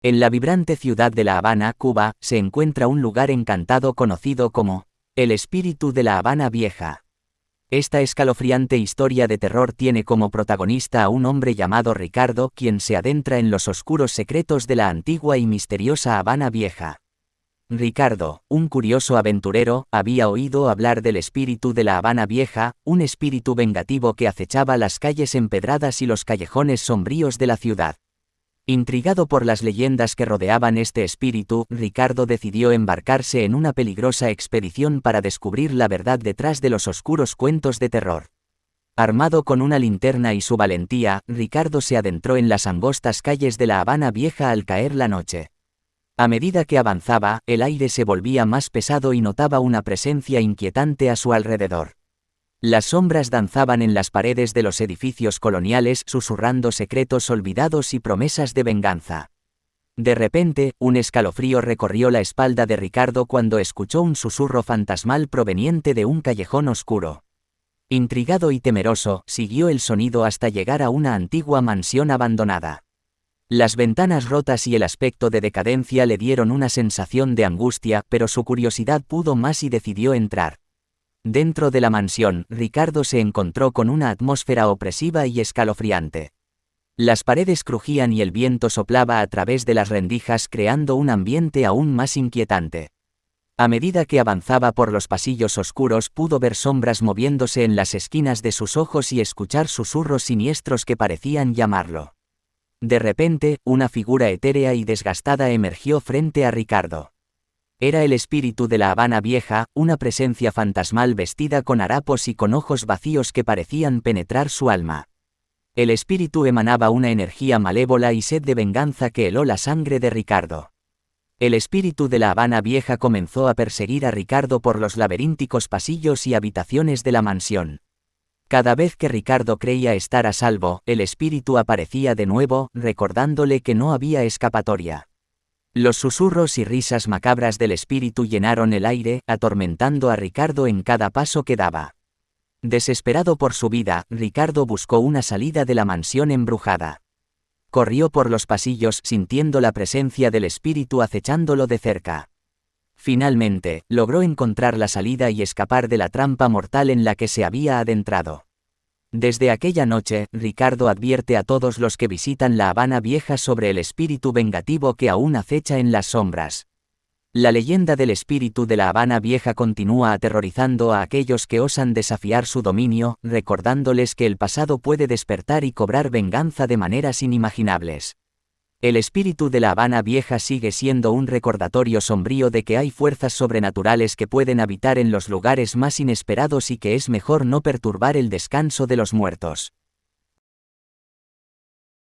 En la vibrante ciudad de La Habana, Cuba, se encuentra un lugar encantado conocido como el espíritu de La Habana Vieja. Esta escalofriante historia de terror tiene como protagonista a un hombre llamado Ricardo, quien se adentra en los oscuros secretos de la antigua y misteriosa Habana Vieja. Ricardo, un curioso aventurero, había oído hablar del espíritu de la Habana Vieja, un espíritu vengativo que acechaba las calles empedradas y los callejones sombríos de la ciudad. Intrigado por las leyendas que rodeaban este espíritu, Ricardo decidió embarcarse en una peligrosa expedición para descubrir la verdad detrás de los oscuros cuentos de terror. Armado con una linterna y su valentía, Ricardo se adentró en las angostas calles de la Habana Vieja al caer la noche. A medida que avanzaba, el aire se volvía más pesado y notaba una presencia inquietante a su alrededor. Las sombras danzaban en las paredes de los edificios coloniales, susurrando secretos olvidados y promesas de venganza. De repente, un escalofrío recorrió la espalda de Ricardo cuando escuchó un susurro fantasmal proveniente de un callejón oscuro. Intrigado y temeroso, siguió el sonido hasta llegar a una antigua mansión abandonada. Las ventanas rotas y el aspecto de decadencia le dieron una sensación de angustia, pero su curiosidad pudo más y decidió entrar. Dentro de la mansión, Ricardo se encontró con una atmósfera opresiva y escalofriante. Las paredes crujían y el viento soplaba a través de las rendijas, creando un ambiente aún más inquietante. A medida que avanzaba por los pasillos oscuros, pudo ver sombras moviéndose en las esquinas de sus ojos y escuchar susurros siniestros que parecían llamarlo. De repente, una figura etérea y desgastada emergió frente a Ricardo. Era el espíritu de la Habana Vieja, una presencia fantasmal vestida con harapos y con ojos vacíos que parecían penetrar su alma. El espíritu emanaba una energía malévola y sed de venganza que heló la sangre de Ricardo. El espíritu de la Habana Vieja comenzó a perseguir a Ricardo por los laberínticos pasillos y habitaciones de la mansión. Cada vez que Ricardo creía estar a salvo, el espíritu aparecía de nuevo, recordándole que no había escapatoria. Los susurros y risas macabras del espíritu llenaron el aire, atormentando a Ricardo en cada paso que daba. Desesperado por su vida, Ricardo buscó una salida de la mansión embrujada. Corrió por los pasillos sintiendo la presencia del espíritu acechándolo de cerca. Finalmente, logró encontrar la salida y escapar de la trampa mortal en la que se había adentrado. Desde aquella noche, Ricardo advierte a todos los que visitan la Habana Vieja sobre el espíritu vengativo que aún acecha en las sombras. La leyenda del espíritu de la Habana Vieja continúa aterrorizando a aquellos que osan desafiar su dominio, recordándoles que el pasado puede despertar y cobrar venganza de maneras inimaginables. El espíritu de la Habana Vieja sigue siendo un recordatorio sombrío de que hay fuerzas sobrenaturales que pueden habitar en los lugares más inesperados y que es mejor no perturbar el descanso de los muertos.